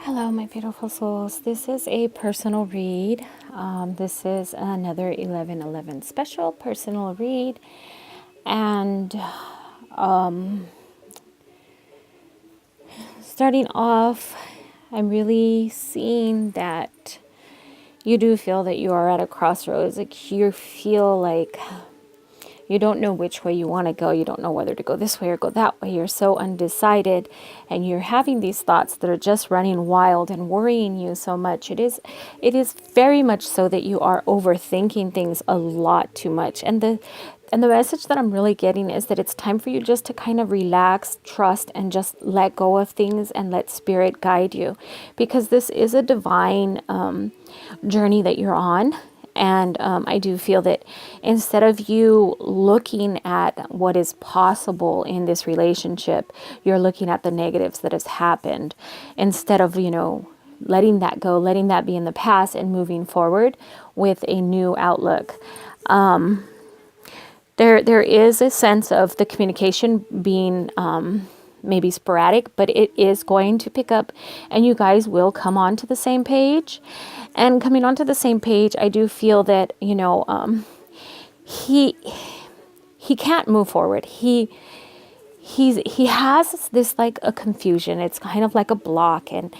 Hello, my beautiful souls. This is a personal read. This is another 1111 special personal read. And starting off, I'm really seeing that you do feel that you are at a crossroads. Like you feel like you don't know which way you want to go. You don't know whether to go this way or go that way. You're so undecided and you're having these thoughts that are just running wild and worrying you so much. It is very much so that you are overthinking things a lot too much. And the message that I'm really getting is that it's time for you just to kind of relax, trust, and just let go of things and let spirit guide you. Because this is a divine journey that you're on. And I do feel that instead of you looking at what is possible in this relationship, you're looking at the negatives that has happened instead of, letting that go, letting that be in the past and moving forward with a new outlook. There is a sense of the communication being maybe sporadic, but it is going to pick up and you guys will come onto the same page. And coming onto the same page, I do feel that, he can't move forward. He has this like a confusion. It's kind of like a block, and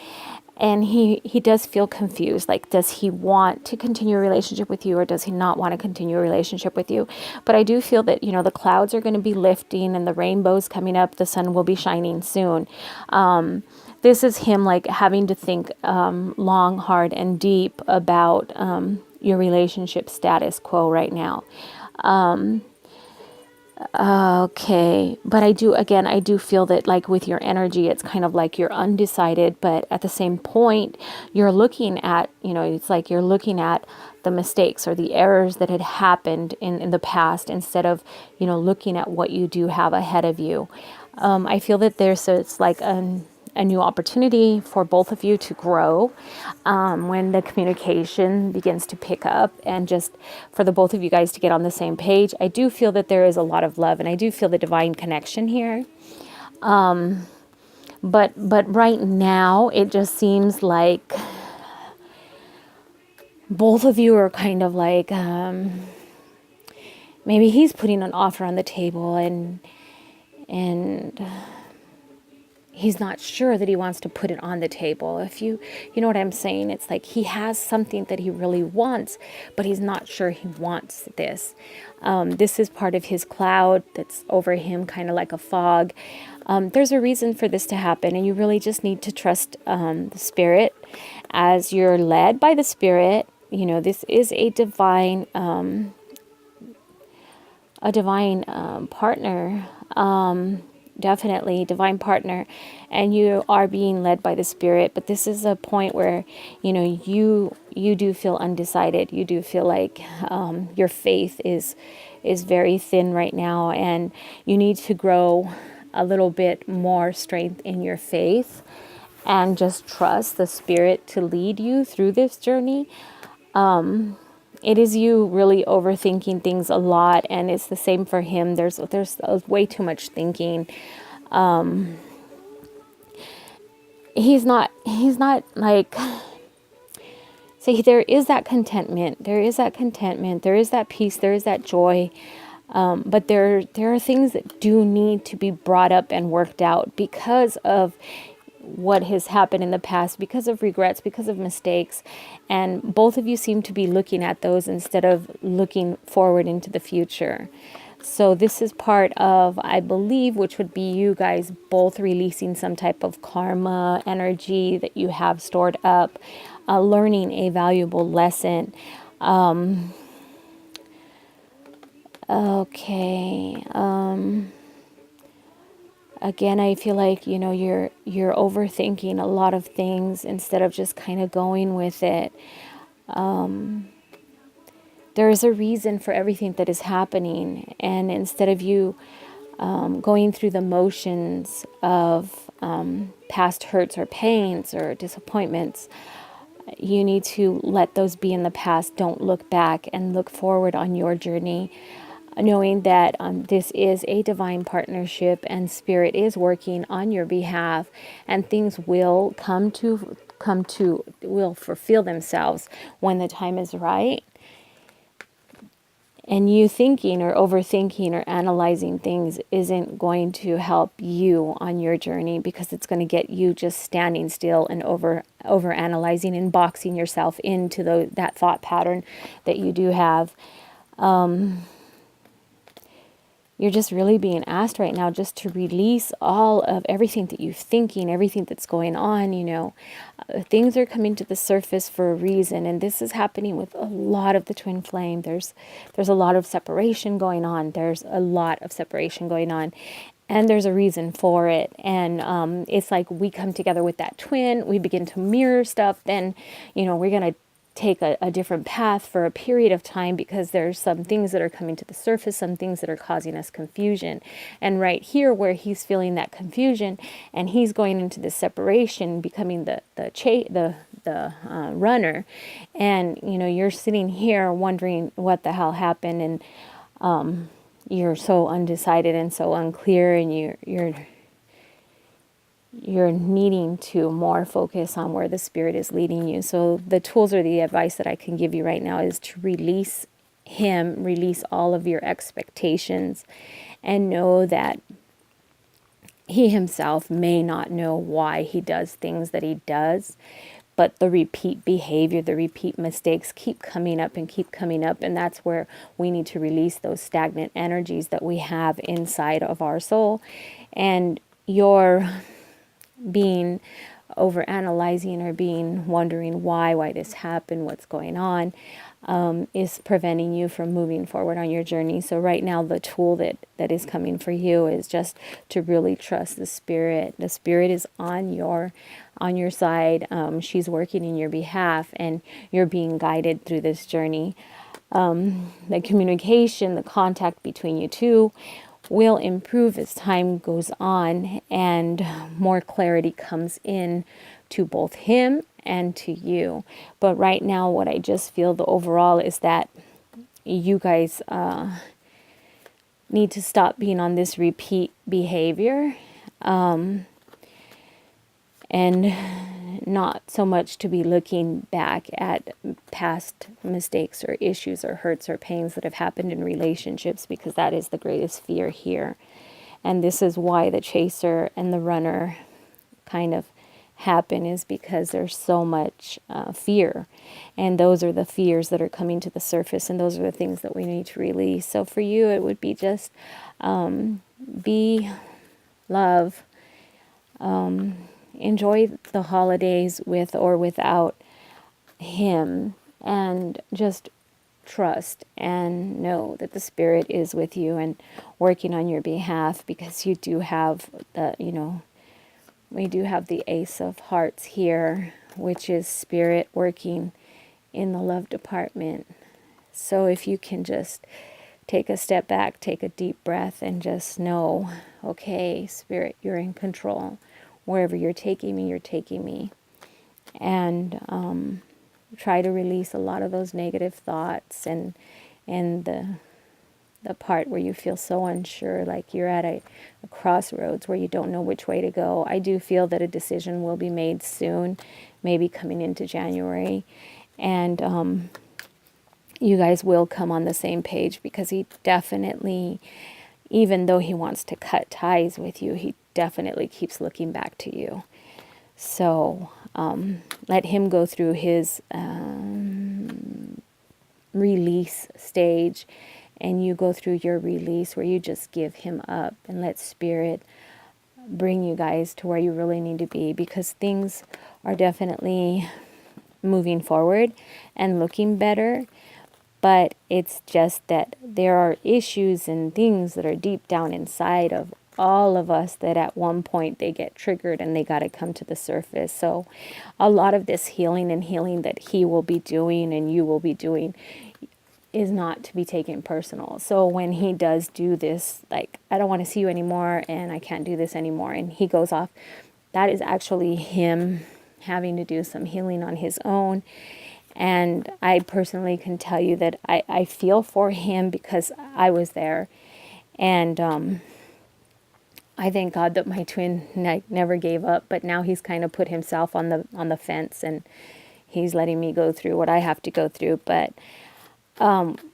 he does feel confused. Like, does he want to continue a relationship with you or does he not want to continue a relationship with you? But I do feel that, the clouds are going to be lifting and the rainbow's coming up. The sun will be shining soon. This is him like having to think long, hard, and deep about your relationship status quo right now. Okay, but I do feel that like with your energy, it's kind of like you're undecided, but at the same point, you're looking at, it's like you're looking at the mistakes or the errors that had happened in the past instead of, looking at what you do have ahead of you. I feel that it's like a new opportunity for both of you to grow when the communication begins to pick up and just for the both of you guys to get on the same page. I do feel that there is a lot of love and I do feel the divine connection here. But right now it just seems like both of you are kind of like maybe he's putting an offer on the table and he's not sure that he wants to put it on the table. If you know what I'm saying, it's like he has something that he really wants, but he's not sure he wants this. This is part of his cloud that's over him, kind of like a fog. There's a reason for this to happen, and you really just need to trust the spirit as you're led by the spirit. This is a divine partner. Definitely divine partner, and you are being led by the spirit, but this is a point where you do feel undecided. You do feel like your faith is very thin right now, and you need to grow a little bit more strength in your faith and just trust the spirit to lead you through this journey. It is you really overthinking things a lot, and it's the same for him. There's way too much thinking. He's not like, see, there is that contentment. There is that contentment. There is that peace. There is that joy. But there are things that do need to be brought up and worked out because of what has happened in the past, because of regrets, because of mistakes. And both of you seem to be looking at those instead of looking forward into the future. So this is part of, I believe, which would be you guys both releasing some type of karma energy that you have stored up, learning a valuable lesson. Okay. Again, I feel like, you're overthinking a lot of things instead of just kind of going with it. There is a reason for everything that is happening. And instead of you going through the motions of past hurts or pains or disappointments, you need to let those be in the past. Don't look back and look forward on your journey, knowing that this is a divine partnership and spirit is working on your behalf, and things will come will fulfill themselves when the time is right. And you thinking or overthinking or analyzing things isn't going to help you on your journey, because it's going to get you just standing still and over analyzing and boxing yourself into that thought pattern that you do have. You're just really being asked right now just to release all of everything that you're thinking, everything that's going on. Things are coming to the surface for a reason, and this is happening with a lot of the twin flame. There's a lot of separation going on. There's a lot of separation going on, and there's a reason for it. And it's like we come together with that twin, we begin to mirror stuff, then we're going to take a different path for a period of time, because there's some things that are coming to the surface, some things that are causing us confusion. And right here where he's feeling that confusion and he's going into the separation, becoming the runner, and you're sitting here wondering what the hell happened, and you're so undecided and so unclear, and you're needing to more focus on where the Spirit is leading you. So the tools or the advice that I can give you right now is to release him, release all of your expectations, and know that he himself may not know why he does things that he does, but the repeat behavior, the repeat mistakes keep coming up, and that's where we need to release those stagnant energies that we have inside of our soul. And your being over analyzing or being wondering why this happened, what's going on, is preventing you from moving forward on your journey. So right now the tool that is coming for you is just to really trust the Spirit. The Spirit is on your side. She's working in your behalf, and you're being guided through this journey. The communication, the contact between you two will improve as time goes on, and more clarity comes in to both him and to you. But right now, what I just feel the overall is that you guys need to stop being on this repeat behavior, and not so much to be looking back at past mistakes or issues or hurts or pains that have happened in relationships, because that is the greatest fear here. And this is why the chaser and the runner kind of happen, is because there's so much fear, and those are the fears that are coming to the surface, and those are the things that we need to release. So for you, it would be just be love, enjoy the holidays with or without him, and just trust and know that the Spirit is with you and working on your behalf, because you do have we do have the Ace of Hearts here, which is Spirit working in the love department. So if you can just take a step back, take a deep breath, and just know, okay, Spirit, you're in control. Wherever you're taking me, you're taking me. And try to release a lot of those negative thoughts, and the part where you feel so unsure, like you're at a crossroads where you don't know which way to go. I do feel that a decision will be made soon, maybe coming into January. And you guys will come on the same page, because he definitely, even though he wants to cut ties with you, he definitely keeps looking back to you. So let him go through his release stage, and you go through your release where you just give him up and let Spirit bring you guys to where you really need to be, because things are definitely moving forward and looking better. But it's just that there are issues and things that are deep down inside of all of us that at one point they get triggered and they got to come to the surface. So a lot of this healing that he will be doing and you will be doing is not to be taken personal. So when he does do this, like, I don't want to see you anymore and I can't do this anymore, and he goes off, that is actually him having to do some healing on his own. And I personally can tell you that I feel for him, because I was there. And I thank God that my twin never gave up, but now he's kind of put himself on the fence, and he's letting me go through what I have to go through. But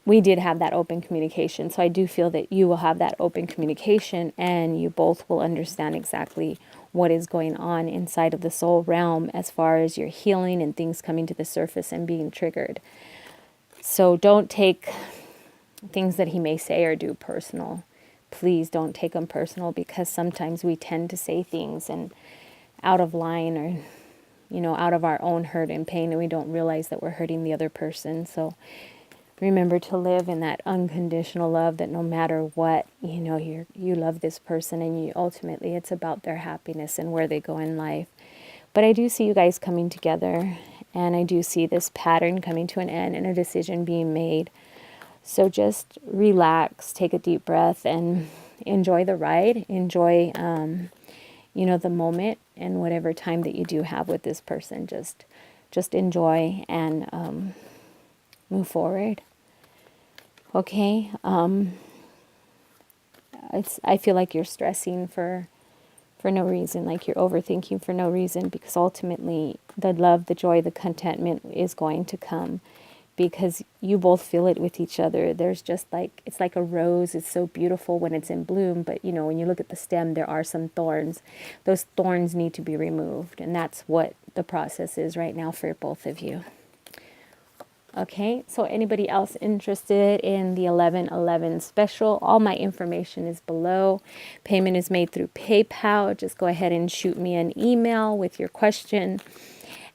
we did have that open communication. So I do feel that you will have that open communication, and you both will understand exactly what is going on inside of the soul realm as far as your healing and things coming to the surface and being triggered. So don't take things that he may say or do personal. Please don't take them personal, because sometimes we tend to say things and out of line, or out of our own hurt and pain, and we don't realize that we're hurting the other person. So remember to live in that unconditional love, that no matter what, you love this person, and ultimately it's about their happiness and where they go in life. But I do see you guys coming together, and I do see this pattern coming to an end and a decision being made. So just relax, take a deep breath, and enjoy the ride. Enjoy, the moment, and whatever time that you do have with this person. Just enjoy and move forward. Okay. I feel like you're stressing for no reason, like you're overthinking for no reason, because ultimately the love, the joy, the contentment is going to come, because you both feel it with each other. There's just it's like a rose. It's so beautiful when it's in bloom, but when you look at the stem, there are some thorns. Those thorns need to be removed, and that's what the process is right now for both of you. Okay, so anybody else interested in the 11/11 special, all my information is below. Payment is made through PayPal. Just go ahead and shoot me an email with your question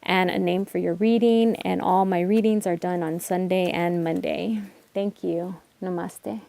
and a name for your reading. And all my readings are done on Sunday and Monday. Thank you. Namaste.